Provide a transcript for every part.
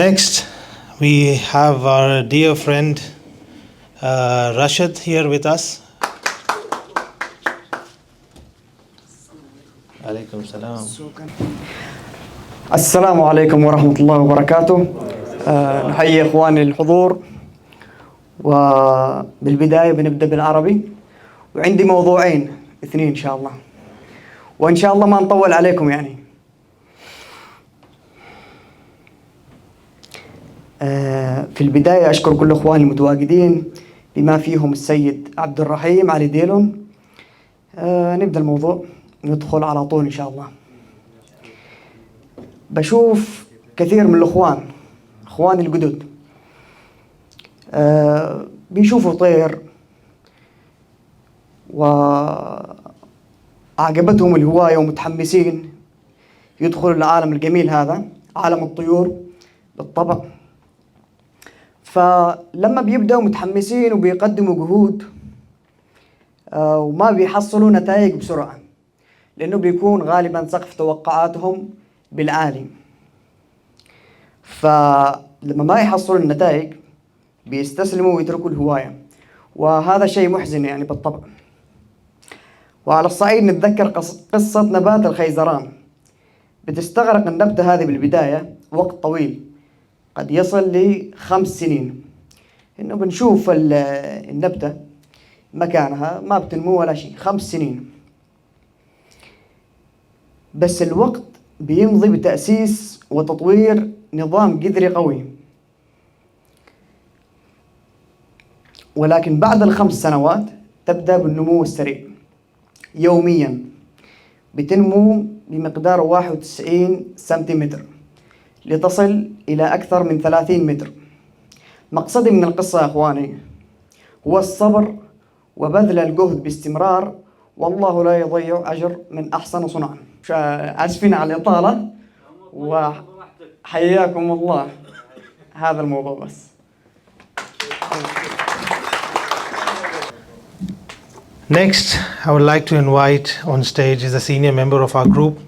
Next, we have our dear friend Rashid here with us. Alaikum salam. السلام عليكم ورحمة الله وبركاته. نحيي إخواني الحضور، وبالبداية بنبدأ بالعربي، وعندي موضوعين اثنين إن شاء الله، وإن شاء الله ما نطول عليكم يعني. في البداية أشكر كل إخواني المتواجدين بما فيهم السيد عبد الرحيم علي ديلون. نبدأ الموضوع، ندخل على طول إن شاء الله. بشوف كثير من الإخواني الجدد بيشوفوا طير وعجبتهم الهواية ومتحمسين يدخلوا العالم الجميل هذا، عالم الطيور بالطبع. فلما بيبدأوا متحمسين وبيقدموا جهود وما بيحصلوا نتائج بسرعة، لأنه بيكون غالبا سقف توقعاتهم بالعالي. فلما ما يحصلوا النتائج بيستسلموا ويتركوا الهواية، وهذا شيء محزن يعني بالطبع. وعلى الصعيد نتذكر قصة نبات الخيزران. بتستغرق النبتة هذه بالبداية وقت طويل، قد يصل ل5 سنين، إنه بنشوف النبتة مكانها ما بتنمو ولا شيء، 5 سنين. بس الوقت بيمضي بتأسيس وتطوير نظام جذري قوي، ولكن بعد ال5 سنوات تبدأ بالنمو السريع. يوميا بتنمو بمقدار 91 سنتيمتر لتصل إلى أكثر من 30 متر. مقصدي من القصة يا أخواني هو الصبر وبذل الجهد باستمرار، والله لا يضيع أجر من أحسن صنعا. آسفين على الإطالة وحياكم الله. هذا الموضوع بس. Next, I would like to invite on stage is a senior member of our group,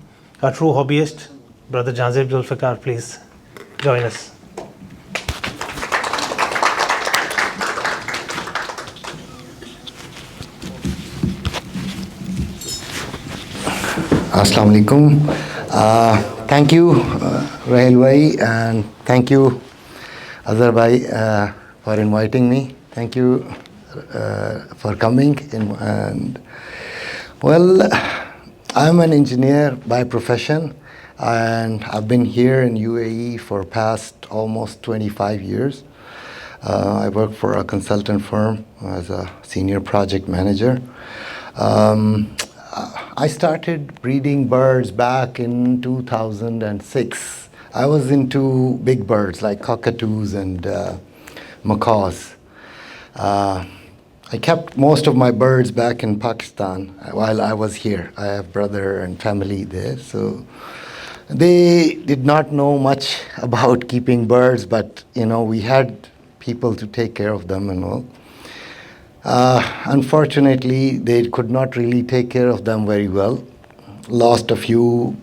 a true hobbyist, Brother Janzib Zulfikar. Please join us. Assalamu alaikum. Thank you, Railway, and thank you, Akhtar Bhai, for inviting me. Thank you for coming. And well, I'm an engineer by profession, and I've been here in UAE for past almost 25 years. I work for a consultant firm as a senior project manager. I started breeding birds back in 2006. I was into big birds like cockatoos and macaws. I kept most of my birds back in Pakistan while I was here. I have brother and family there, so they did not know much about keeping birds, but we had people to take care of them and all. Unfortunately, they could not really take care of them very well. Lost a few,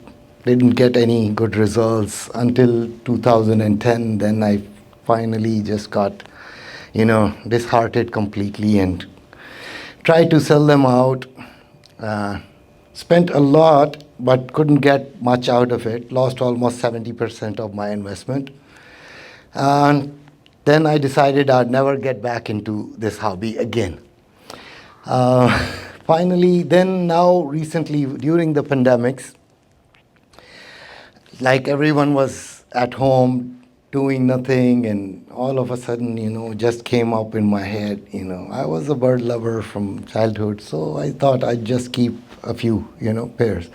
didn't get any good results until 2010. Then I finally just got, disheartened completely and tried to sell them out. Spent a lot, but couldn't get much out of it. Lost almost 70% of my investment. And then I decided I'd never get back into this hobby again. Finally, then now recently during the pandemics, like everyone was at home doing nothing, and all of a sudden, just came up in my head, I was a bird lover from childhood, so I thought I'd just keep a few, pairs.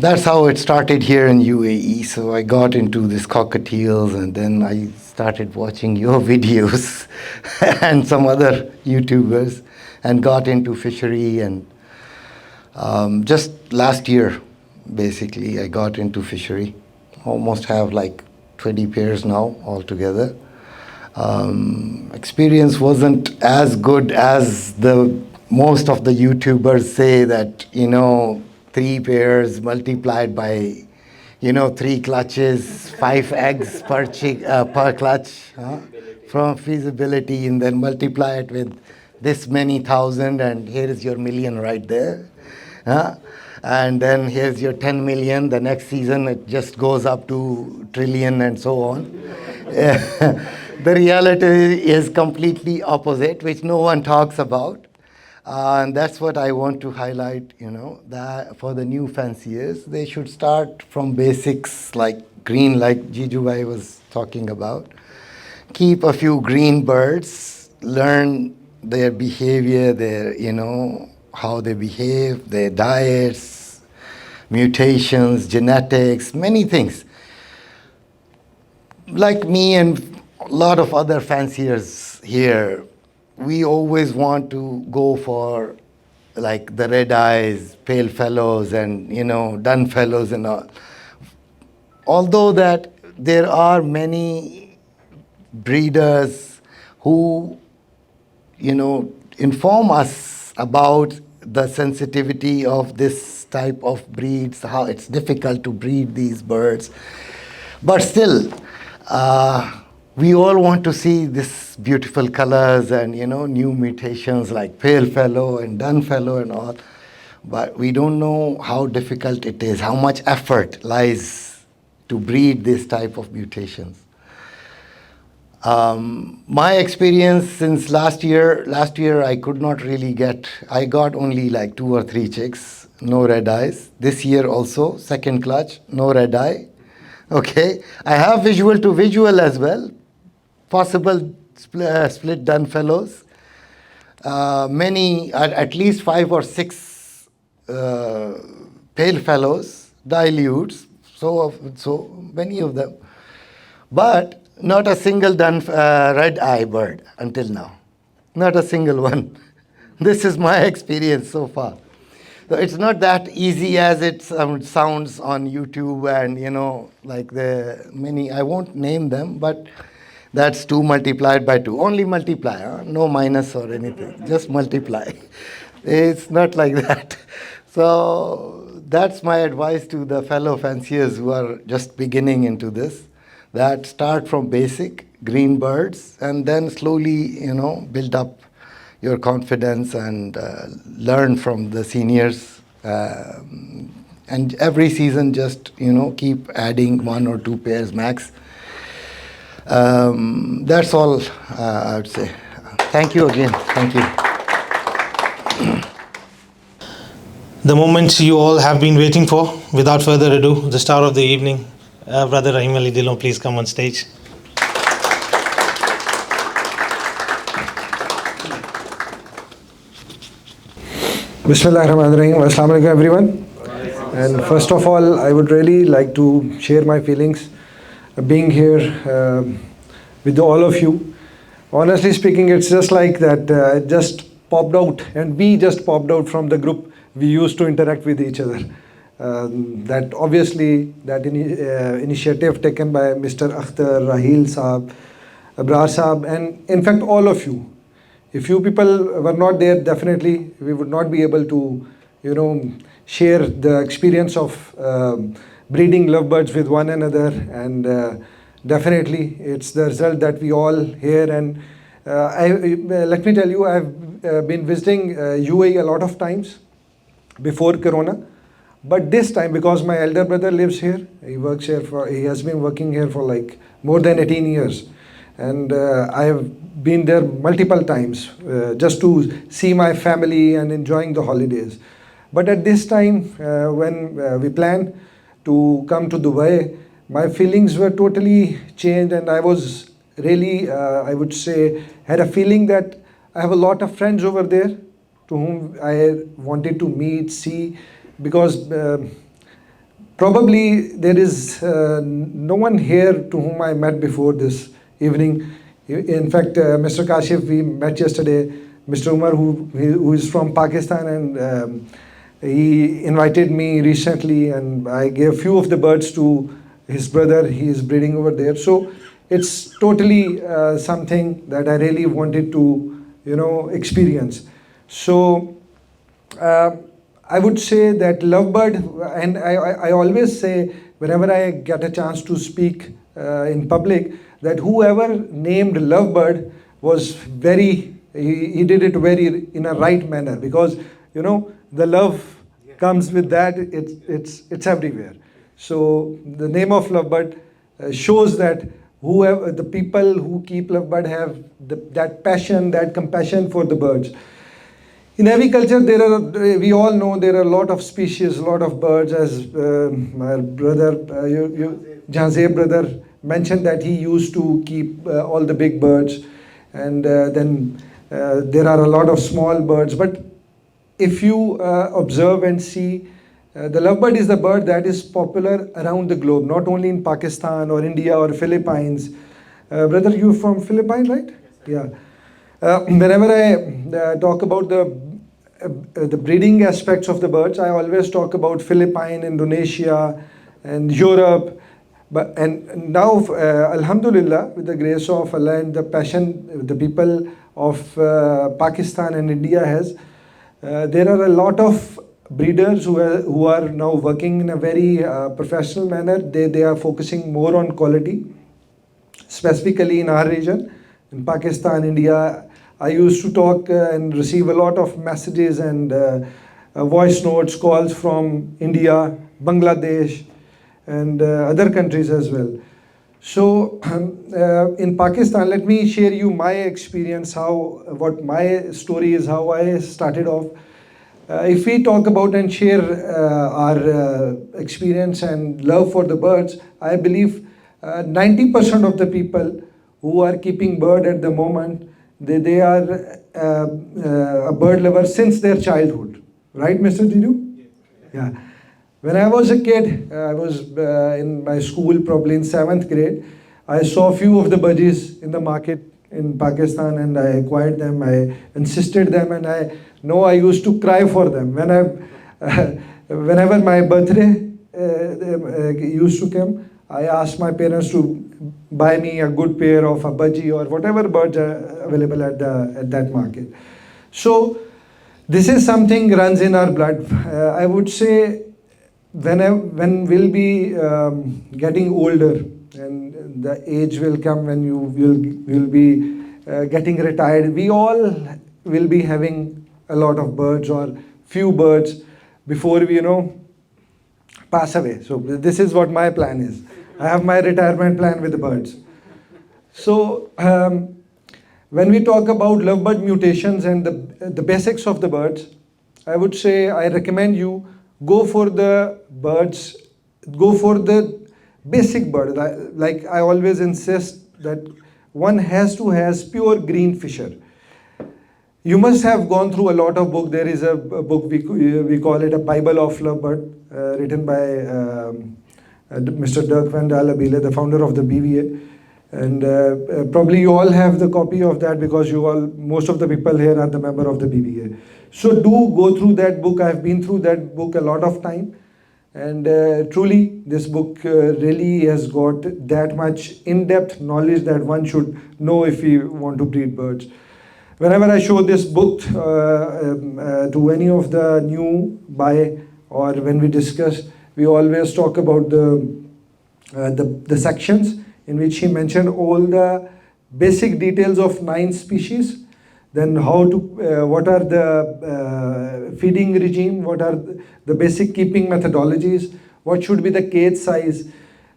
That's how it started here in UAE. So I got into this cockatiels, and then I started watching your videos and some other YouTubers, and got into fishery. And just last year, basically, I got into fishery. Almost have like 20 pairs now altogether. Experience wasn't as good as most of the YouTubers say that, 3 pairs multiplied by 3 clutches, 5 eggs per clutch, from feasibility, and then multiply it with this many thousand, and here is your million right there. And then here's your 10 million. The next season it just goes up to trillion and so on. The reality is completely opposite, which no one talks about. And that's what I want to highlight, that for the new fanciers, they should start from basics like green, like Jijubhai was talking about. Keep a few green birds, learn their behavior, their, how they behave, their diets, mutations, genetics, many things. Like me and a lot of other fanciers here, we always want to go for like the red eyes, pale fellows, and dun fellows and all. Although that there are many breeders who inform us about the sensitivity of this type of breeds, how it's difficult to breed these birds, but still we all want to see this beautiful colors and new mutations like pale fallow and dun fallow and all, but we don't know how difficult it is, how much effort lies to breed this type of mutations. My experience since last year I could not really I got only like 2 or 3 chicks, no red eyes. This year also, second clutch, no red eye. Okay, I have visual to visual as well, possible split dun fellows. Many, at least 5 or 6 pale fallows, dilutes, so many of them. But not a single red eye bird until now. Not a single one. This is my experience so far. So it's not that easy as it sounds on YouTube and, like the many, I won't name them, but that's 2 multiplied by 2. Only multiply, no minus or anything, just multiply. It's not like that. So that's my advice to the fellow fanciers who are just beginning into this, that start from basic green birds and then slowly, build up your confidence and learn from the seniors. And every season just, keep adding 1 or 2 pairs max. That's all I would say. Thank you again. Thank you. The moment you all have been waiting for. Without further ado, the star of the evening, Brother Rahim Ali Dillon, please come on stage. Bismillahirrahmanirrahim. Assalamu alaikum everyone. And first of all, I would really like to share my feelings being here with all of you. Honestly speaking, it's just like that it just popped out, and we just popped out from the group. We used to interact with each other. That obviously that initiative taken by Mr. Akhtar, Rahil Saab, Abrar Saab, and in fact all of you. If you people were not there, definitely we would not be able to, share the experience of breeding lovebirds with one another, and definitely it's the result that we all hear. And let me tell you, I've been visiting UAE a lot of times before Corona, but this time, because my elder brother lives here, he has been working here for like more than 18 years, and I have been there multiple times just to see my family and enjoying the holidays. But at this time, when we planned to come to Dubai, my feelings were totally changed, and I was really, I would say, had a feeling that I have a lot of friends over there to whom I wanted to meet, see, because probably there is no one here to whom I met before this evening. In fact, Mr. Kashif, we met yesterday, Mr. Umar, who is from Pakistan, and he invited me recently, and I gave few of the birds to his brother. He is breeding over there. So it's totally something that I really wanted to, experience. So I would say that lovebird, and I always say whenever I get a chance to speak in public, that whoever named Lovebird was he did it very in a right manner, because the love comes with that. It's everywhere. So the name of Lovebird shows that whoever the people who keep Lovebird have that passion, that compassion for the birds. In aviculture, we all know there are a lot of species, a lot of birds, as my brother, Janzeb brother mentioned, that he used to keep all the big birds, and then there are a lot of small birds. But if you observe and see, the lovebird is the bird that is popular around the globe, not only in Pakistan or India or Philippines. Brother, you're from Philippines, right? Yeah. Whenever I talk about the breeding aspects of the birds, I always talk about Philippines, Indonesia, and Europe. And now, Alhamdulillah, with the grace of Allah and the passion the people of Pakistan and India has, there are a lot of breeders who are now working in a very professional manner. They are focusing more on quality, specifically in our region, in Pakistan, India. I used to talk and receive a lot of messages and voice notes, calls from India, Bangladesh, and other countries as well. So in Pakistan, let me share you my experience, what my story is, how I started off. If we talk about and share our experience and love for the birds, I believe 90% of the people who are keeping bird at the moment, they are a bird lover since their childhood. Right, Mr. Didu? Yeah. When I was a kid, I was in my school, probably in 7th grade. I saw a few of the budgies in the market in Pakistan, and I acquired them. I insisted them, and I used to cry for them. Whenever my birthday used to come, I asked my parents to buy me a good pair of a budgie or whatever birds are available at that market. So this is something runs in our blood. I would say when we'll be getting older, and the age will come when you will be getting retired, we all will be having a lot of birds or few birds before we pass away. So this is what my plan is. I have my retirement plan with the birds. So when we talk about lovebird mutations and the basics of the birds, I would say I recommend you go for the birds, go for the basic bird. Like I always insist that one has to has pure green fisher. You must have gone through a lot of books. There is a book, we call it a Bible of Lovebird, written by Mr. Dirk van der Labele, the founder of the BVA. And probably you all have the copy of that, because most of the people here are the member of the BVA. So do go through that book. I've been through that book a lot of time. And truly, this book really has got that much in-depth knowledge that one should know if you want to breed birds. Whenever I show this book to any of the new buy, or when we discuss, we always talk about the sections in which he mentioned all the basic details of 9 species. Then what are the feeding regime, what are the basic keeping methodologies, what should be the cage size.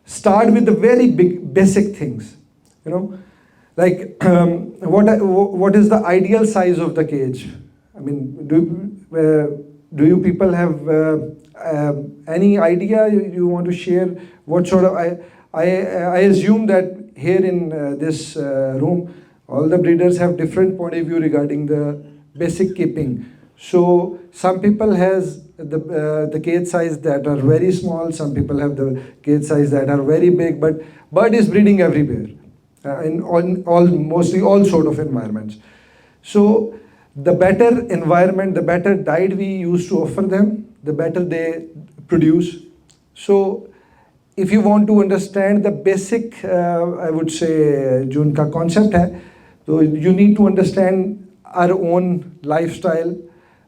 Start with the very basic things, like what is the ideal size of the cage. I mean, do you people have any idea you want to share? What sort of, I assume that here in this room, all the breeders have different point of view regarding the basic keeping. So some people has the cage size that are very small, some people have the cage size that are very big, but bird is breeding everywhere, in mostly all sort of environments. So the better environment, the better diet we used to offer them, the better they produce. So if you want to understand the basic, I would say, जो उनका concept है, so you need to understand our own lifestyle.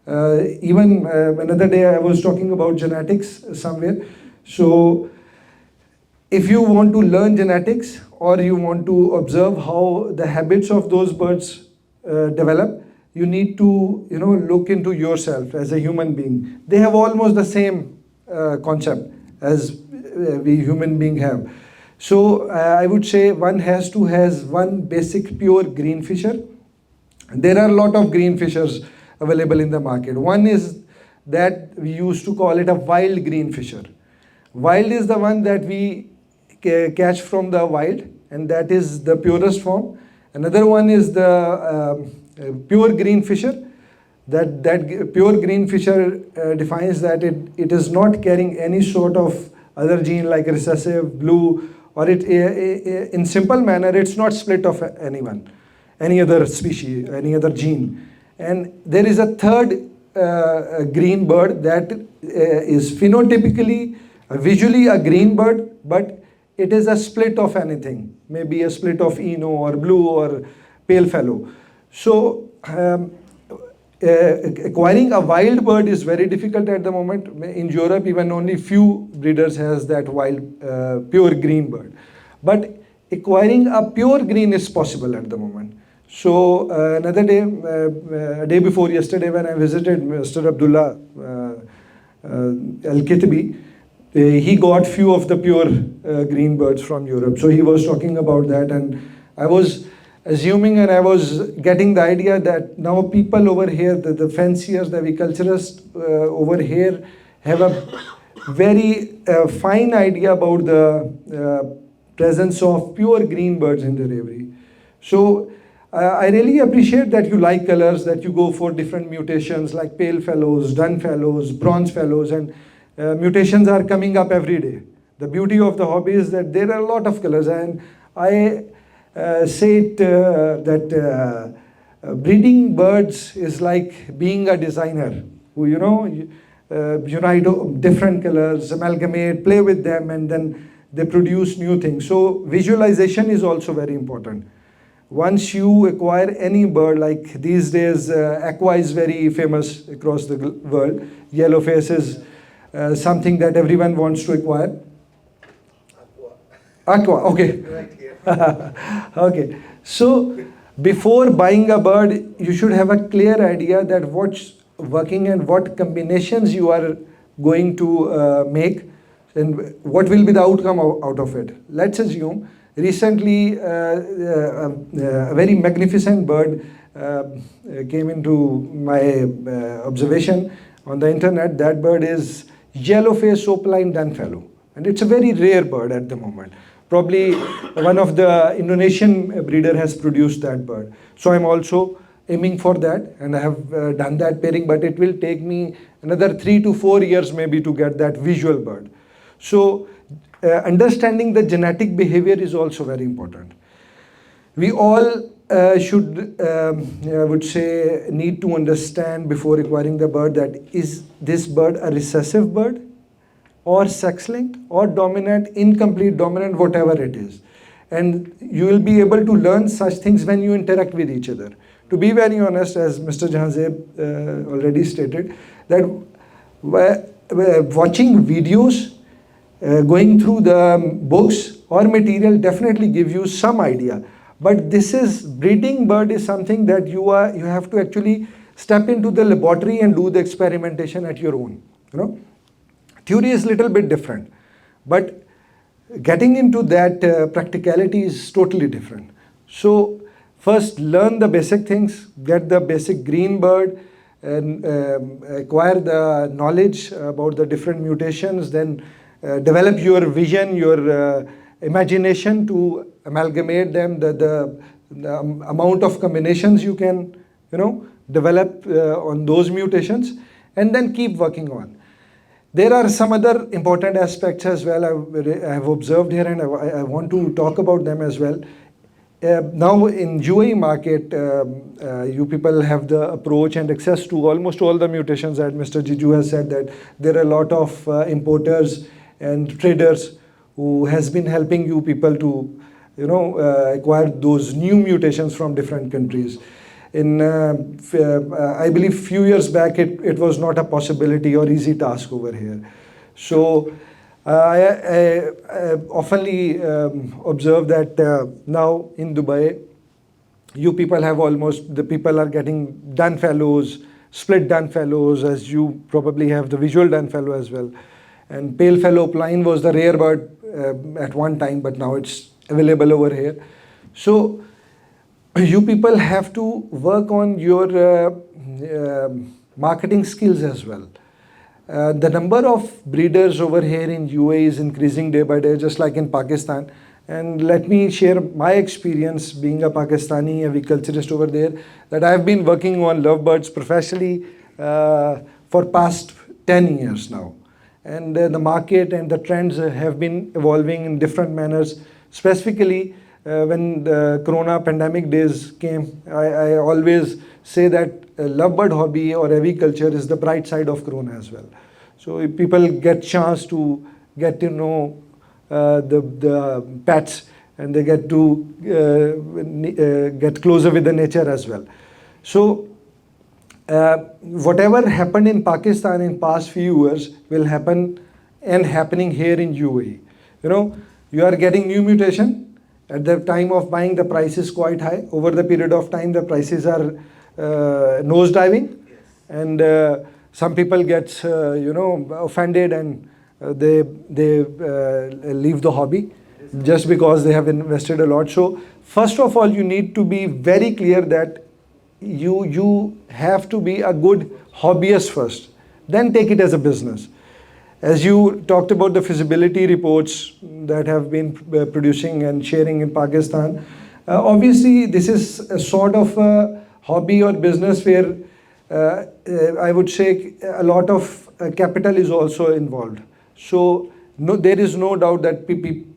Even another day I was talking about genetics somewhere. So if you want to learn genetics or you want to observe how the habits of those birds develop, you need to look into yourself as a human being. They have almost the same concept as we human being have. So I would say one has to has one basic pure green fisher. There are a lot of green fishers available in the market. One is that we used to call it a wild green fisher. Wild is the one that we catch from the wild, and that is the purest form. Another one is the pure green fisher. That pure green fisher defines that it is not carrying any sort of other gene like recessive, blue, or in simple manner it's not split of any other species, any other gene. And there is a third green bird that is phenotypically, visually a green bird, but it is a split of anything, maybe a split of Eno or blue or pale fallow. So acquiring a wild bird is very difficult at the moment. In Europe, even only few breeders has that wild pure green bird. But acquiring a pure green is possible at the moment. So another day, a day before yesterday, when I visited Mr. Abdullah Al-Kitbi, he got few of the pure green birds from Europe. So he was talking about that, and I was assuming and I was getting the idea that now people over here, the fanciers, the aviculturists over here have a very fine idea about the presence of pure green birds in their aviary. So I really appreciate that you like colors, that you go for different mutations like pale fallows, dun fallows, bronze fallows, and mutations are coming up every day. The beauty of the hobby is that there are a lot of colors, and I say it that breeding birds is like being a designer who unite different colors, amalgamate, play with them, and then they produce new things. So visualization is also very important. Once you acquire any bird, like these days aqua is very famous across the world. Yellowface is something that everyone wants to acquire. Aqua, okay. Okay. So before buying a bird, you should have a clear idea that what's working and what combinations you are going to make and what will be the outcome out of it. Let's assume recently a very magnificent bird came into my observation on the internet. That bird is Yellowface Opaline dun fallow, and it's a very rare bird at the moment. Probably one of the Indonesian breeder has produced that bird. So I'm also aiming for that, and I have done that pairing, but it will take me another 3 to 4 years maybe to get that visual bird. So understanding the genetic behavior is also very important. We all should, I would say, need to understand before acquiring the bird that is this bird a recessive bird or sex-linked or dominant, incomplete dominant, whatever it is. And you will be able to learn such things when you interact with each other. To be very honest, as Mr. Jahanzeb already stated, that watching videos, going through the books or material definitely gives you some idea. But this is breeding bird is something that you have to actually step into the laboratory and do the experimentation at your own. Theory is a little bit different, but getting into that practicality is totally different. So first learn the basic things, get the basic green bird, and acquire the knowledge about the different mutations, then develop your vision, your imagination to amalgamate them, the amount of combinations you can develop on those mutations, and then keep working on. There are some other important aspects as well I have observed here, and I want to talk about them as well. Now in UAE market, you people have the approach and access to almost all the mutations that Mr. Jiju has said, that there are a lot of importers and traders who has been helping you people to acquire those new mutations from different countries. I believe few years back it was not a possibility or easy task over here. So I oftenly observe that now in Dubai, you people have almost, the people are getting dun fellows, split dun fellows, as you probably have the visual dun fellow as well. And pale fallow opaline was the rare bird at one time, but now it's available over here. So you people have to work on your marketing skills as well. The number of breeders over here in UAE is increasing day by day, just like in Pakistan. And let me share my experience being a Pakistani aviculturist over there, that I've been working on lovebirds professionally for past 10 years now. And the market and the trends have been evolving in different manners. Specifically, when the Corona pandemic days came, I always say that lovebird hobby or aviculture is the bright side of Corona as well. So if people get chance to get to know the pets, and they get to get closer with the nature as well. So whatever happened in Pakistan in past few years will happen and happening here in UAE. You know, you are getting new mutation. At the time of buying, the price is quite high. Over the period of time, the prices are nosediving, and some people get offended, and they leave the hobby just because they have invested a lot. So first of all, you need to be very clear that you have to be a good hobbyist first, then take it as a business. As you talked about the feasibility reports that have been producing and sharing in Pakistan, obviously this is a sort of a hobby or business where I would say a lot of capital is also involved. So there is no doubt that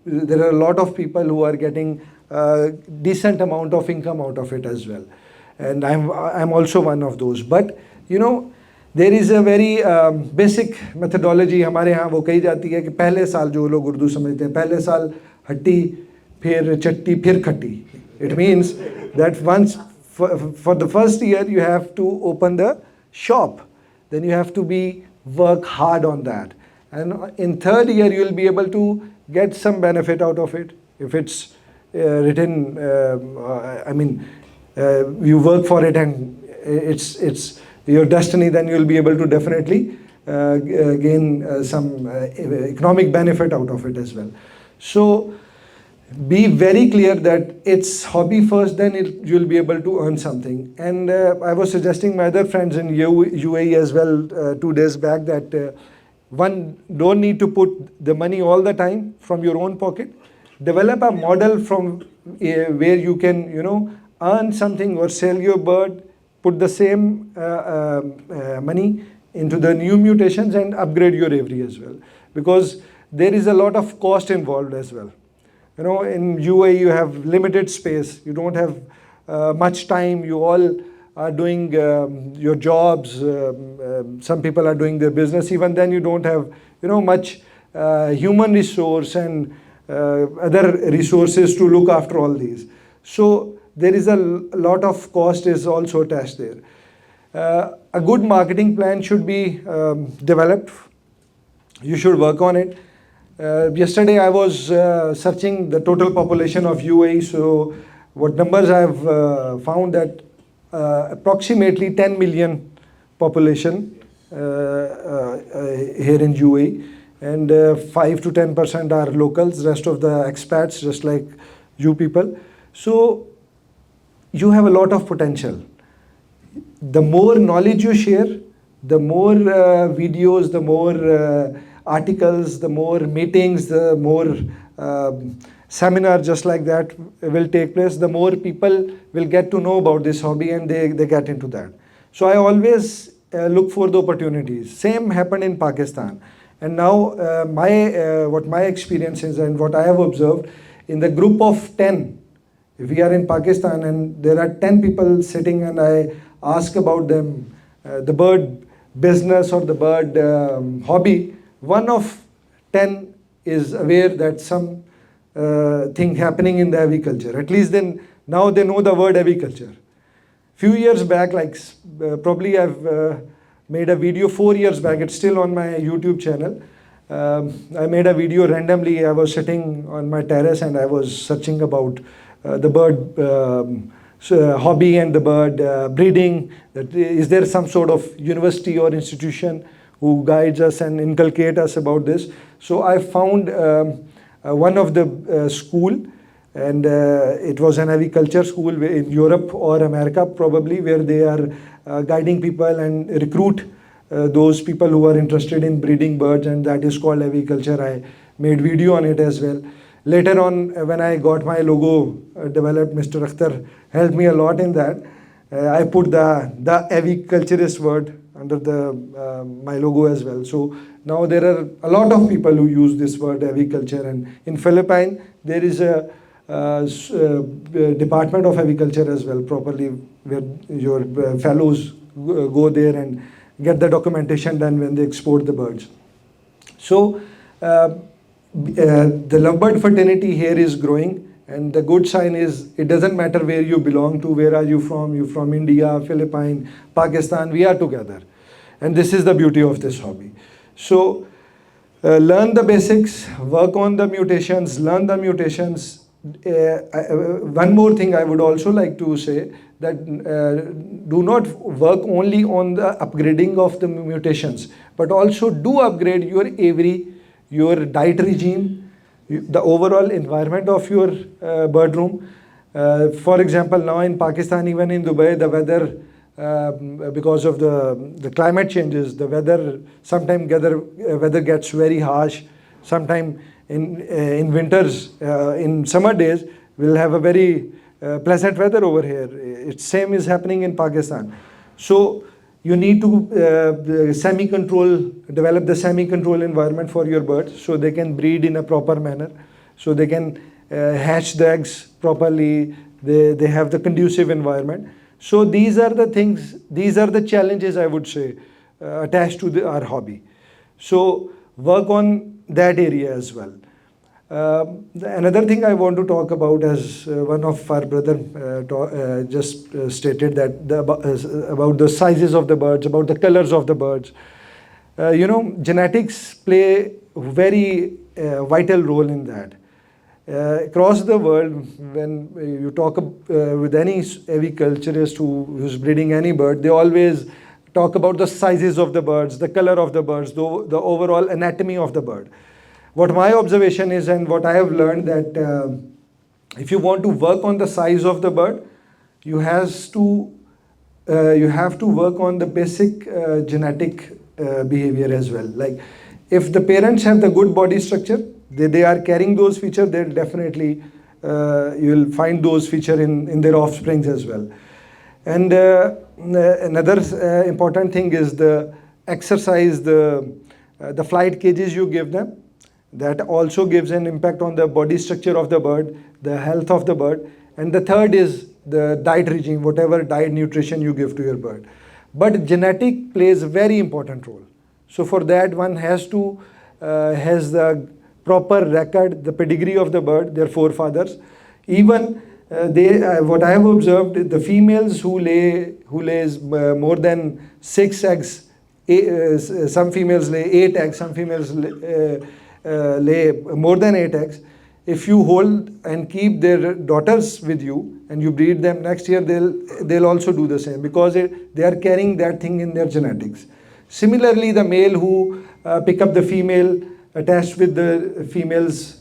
there are a lot of people who are getting a decent amount of income out of it as well. And I'm also one of those. But you know, there is a very basic methodology हमारे यहाँ वो कही जाती है कि पहले साल जो लोग उर्दू समझते हैं पहले साल हट्टी फिर चट्टी फिर खट्टी. It means that once for the first year you have to open the shop, then you have to work hard on that, and in third year you will be able to get some benefit out of it if it's written. You work for it and it's your destiny, then you will be able to definitely gain some economic benefit out of it as well. So be very clear that it's hobby first, then you'll be able to earn something. And I was suggesting my other friends in UAE as well 2 days back that one don't need to put the money all the time from your own pocket. Develop a model from where you can earn something or sell your bird, put the same money into the new mutations and upgrade your aviary as well, because there is a lot of cost involved as well. In UAE you have limited space, you don't have much time, you all are doing your jobs, some people are doing their business, even then you don't have much human resource and other resources to look after all these. So there is a lot of cost is also attached there. A good marketing plan should be developed. You should work on it. Yesterday I was searching the total population of UAE. So what numbers I have found that approximately 10 million population here in UAE, and 5 to 10% are locals, rest of the expats, just like you people. So you have a lot of potential. The more knowledge you share, the more videos, the more articles, the more meetings, the more seminars just like that will take place, the more people will get to know about this hobby and they get into that. So I always look for the opportunities. Same happened in Pakistan. And now what my experience is and what I have observed, in the group of 10, if we are in Pakistan and there are 10 people sitting and I ask about them, the bird business or the bird hobby, 1 of 10 is aware that some thing happening in the aviculture. At least then now they know the word aviculture. Few years back, probably I've made a video 4 years back, it's still on my YouTube channel. I made a video randomly. I was sitting on my terrace and I was searching about the bird hobby and the bird breeding. That is there some sort of university or institution who guides us and inculcate us about this? So I found one of the school, and it was an aviculture school in Europe or America probably, where they are guiding people and recruit those people who are interested in breeding birds, and that is called aviculture. I made video on it as well. Later on, when I got my logo developed, Mr. Akhtar helped me a lot in that. I put the aviculturist word under my logo as well. So now there are a lot of people who use this word aviculture, and in Philippines there is a department of aviculture as well, properly, where your fellows go there and get the documentation done when they export the birds. So the lovebird fraternity here is growing, and the good sign is it doesn't matter where you belong to, where are you from India, Philippines, Pakistan, we are together. And this is the beauty of this hobby. So learn the basics, work on the mutations, learn the mutations. One more thing I would also like to say, that do not work only on the upgrading of the mutations, but also do upgrade your aviary, your diet regime, the overall environment of your bird room. For example, now in Pakistan, even in Dubai, the weather, because of the climate changes, the weather, sometimes weather gets very harsh. Sometimes in winters, in summer days, we'll have a very pleasant weather over here. It's same is happening in Pakistan. So you need to develop the semi-control environment for your birds, so they can breed in a proper manner, so they can hatch the eggs properly, they have the conducive environment. So these are the things, these are the challenges, I would say, attached to our hobby. So work on that area as well. Another thing I want to talk about, as one of our brother just stated, that about the sizes of the birds, about the colors of the birds. Genetics play a very vital role in that. Across the world, when you talk with any aviculturist who's breeding any bird, they always talk about the sizes of the birds, the color of the birds, the overall anatomy of the bird. What my observation is, and what I have learned, that if you want to work on the size of the bird, you have to work on the basic genetic behavior as well. Like if the parents have the good body structure, they are carrying those features, they'll definitely you'll find those features in their offsprings as well. And another important thing is the exercise, the flight cages you give them. That also gives an impact on the body structure of the bird, the health of the bird. And the third is the diet regime, whatever diet nutrition you give to your bird. But genetic plays a very important role. So for that, one has to has the proper record, the pedigree of the bird, their forefathers. Even what I have observed, the females who lays more than 6 eggs, some females lay 8 eggs, some females lay more than 8 eggs. If you hold and keep their daughters with you and you breed them, next year they'll also do the same, because they are carrying that thing in their genetics. Similarly, the male who pick up the female, attached with the females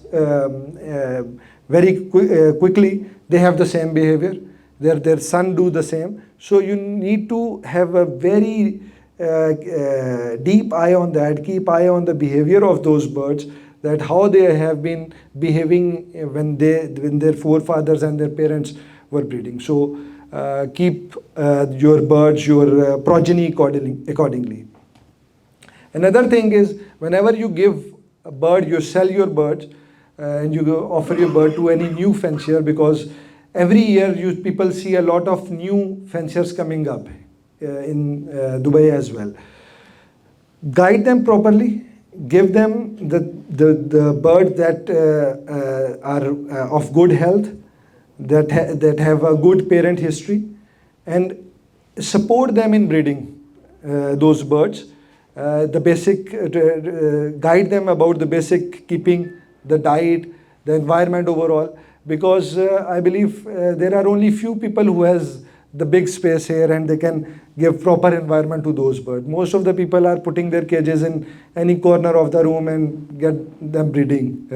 very quickly, they have the same behavior. Their son do the same. So you need to have a very deep eye on that, keep eye on the behavior of those birds, that how they have been behaving when their forefathers and their parents were breeding. So keep your birds, your progeny accordingly. Another thing is, whenever you give a bird, you sell your birds, and you offer your bird to any new fancier, because every year people see a lot of new fanciers coming up in Dubai as well. Guide them properly, give them the birds that are of good health, that have a good parent history, and support them in breeding those birds. the basic, guide them about the basic keeping, the diet, the environment overall, because I believe there are only few people who has the big space here and they can give proper environment to those birds. Most of the people are putting their cages in any corner of the room and get them breeding,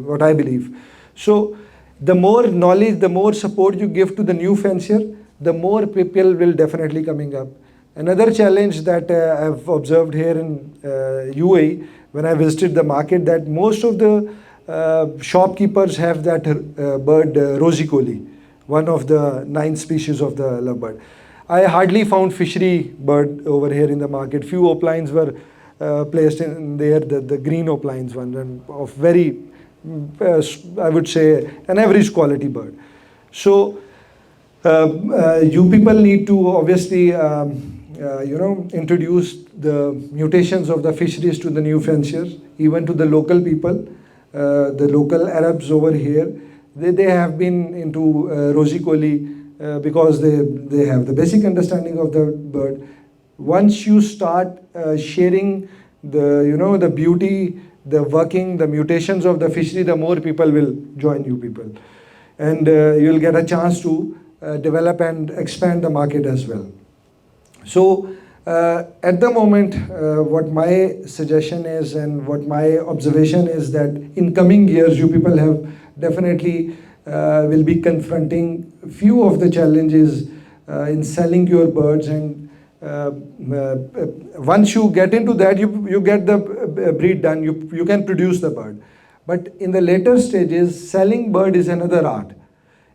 what I believe. So the more knowledge, the more support you give to the new fancier, the more people will definitely coming up. Another challenge that I've observed here in UAE when I visited the market, that most of the shopkeepers have that bird Roseicollis, one of the 9 species of the lovebird. I hardly found fishery bird over here in the market. Few opalines were placed in there, the green opalines one, and of very, I would say, an average quality bird. So you people need to obviously introduce the mutations of the fisheries to the new fanciers, even to the local people, the local Arabs over here. They have been into Roseicollis because they have the basic understanding of the bird. Once you start sharing the the beauty, the working, the mutations of the fishery, the more people will join you people, and you'll get a chance to develop and expand the market as well. So at the moment, what my suggestion is and what my observation is that in coming years, you people have definitely will be confronting few of the challenges in selling your birds, and once you get into that, you get the breed done, you can produce the bird. But in the later stages, selling bird is another art.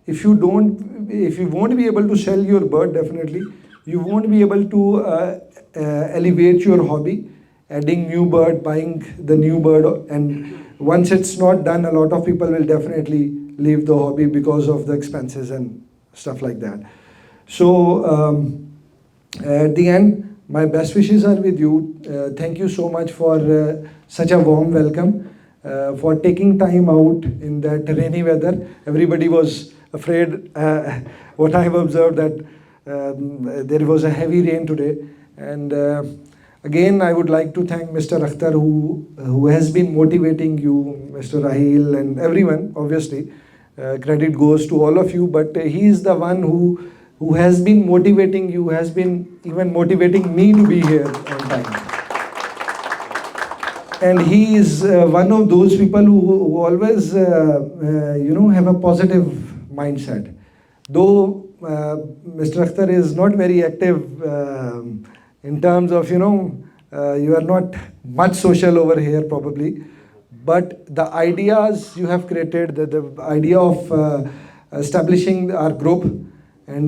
If you won't be able to sell your bird, definitely you won't be able to elevate your hobby, adding new bird, buying the new bird, and once it's not done, a lot of people will definitely leave the hobby because of the expenses and stuff like that. So at the end, my best wishes are with you. Thank you so much for such a warm welcome, for taking time out in that rainy weather. Everybody was afraid. What I've observed that there was a heavy rain today, and again I would like to thank Mr. Akhtar who has been motivating you, Mr. Rahil, and everyone. Obviously, credit goes to all of you, but he is the one who has been motivating you, has been even motivating me to be here on time. And he is one of those people who always have a positive mindset. Though Mr. Akhtar is not very active in terms of, you are not much social over here probably, but the ideas you have created, the idea of establishing our group and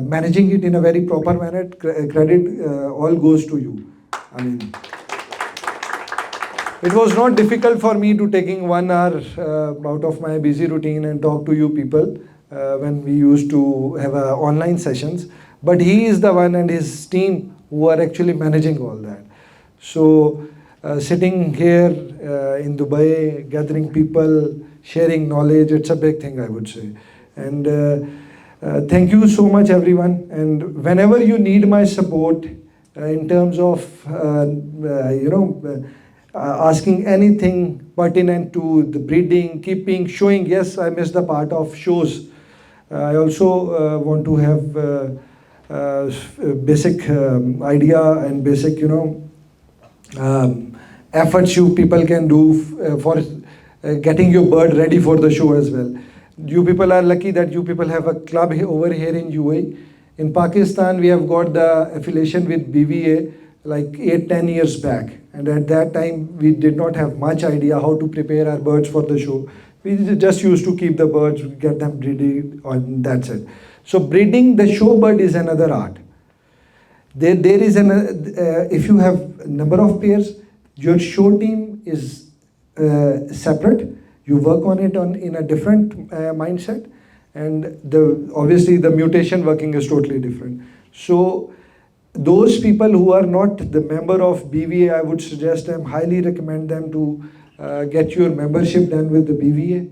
managing it in a very proper manner, credit all goes to you. I mean, it was not difficult for me to taking 1 hour out of my busy routine and talk to you people when we used to have online sessions, but he is the one and his team who are actually managing all that. So sitting here in Dubai, gathering people, sharing knowledge, it's a big thing, I would say. And thank you so much everyone, and whenever you need my support in terms of asking anything pertinent to the breeding, keeping, showing, yes, I missed the part of shows. I also want to have basic idea and basic efforts you people can do for getting your bird ready for the show as well. You people are lucky that you people have a club over here in UAE. In Pakistan, we have got the affiliation with BVA like 8-10 years back, and at that time we did not have much idea how to prepare our birds for the show. We just used to keep the birds, get them breeding, and that's it. So breeding the show bird is another art. There is if you have number of pairs, your show team is separate. You work on it in a different mindset, and obviously the mutation working is totally different. So those people who are not the member of BVA, I would suggest them, highly recommend them to get your membership done with the BVA.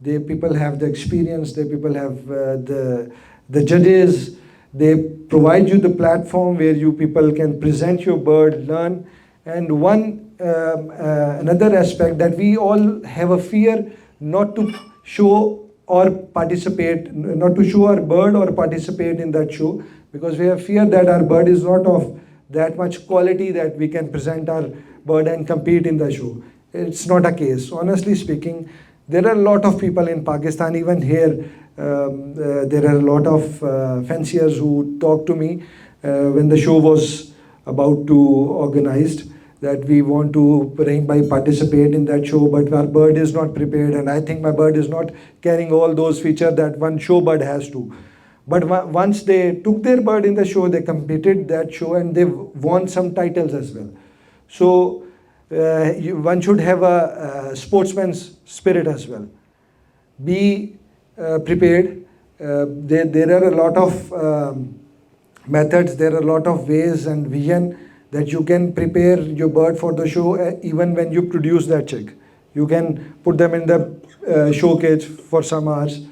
They people have the experience, they people have the judges, They provide you the platform where you people can present your bird, learn. And another aspect that we all have a fear not to show or participate, not to show our bird or participate in that show, because we have fear that our bird is not of that much quality that we can present our bird and compete in the show. It's not a case. Honestly speaking, there are a lot of people in Pakistan, even here, there are a lot of fanciers who talk to me when the show was about to organized, that we want to participate in that show, but our bird is not prepared, and I think my bird is not carrying all those features that one show bird has to. But once they took their bird in the show, they competed that show and they won some titles as well. So one should have a sportsman's spirit as well. Be prepared. There are a lot of methods, there are a lot of ways and vision that you can prepare your bird for the show. Even when you produce that chick, you can put them in the show cage for some hours,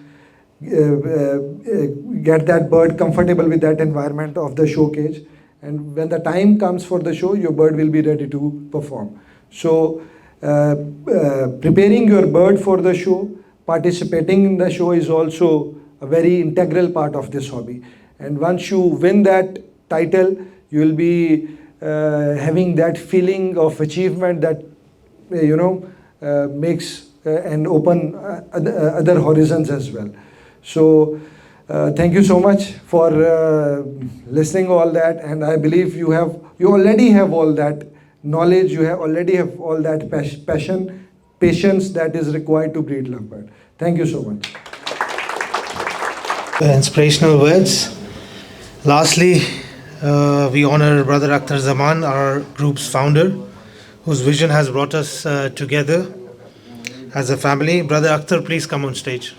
get that bird comfortable with that environment of the show cage, and when the time comes for the show, your bird will be ready to perform. So preparing your bird for the show, participating in the show is also a very integral part of this hobby. And once you win that title, you will be having that feeling of achievement that makes and open other horizons as well. So thank you so much for listening all that, and I believe you already have all that knowledge, you already have all that passion, patience that is required to breed lovebird. Thank you so much. Inspirational words. Lastly, we honor Brother Akhtar Zaman, our group's founder, whose vision has brought us together as a family. Brother Akhtar, please come on stage.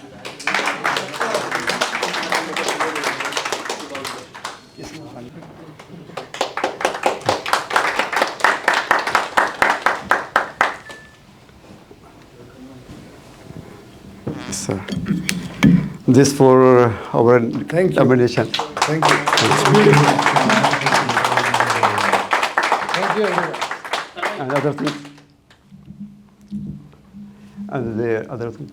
Sir, this for our Thank you. nomination. Thank you. It's beautiful. Thank you, everyone. And other things. And the other things.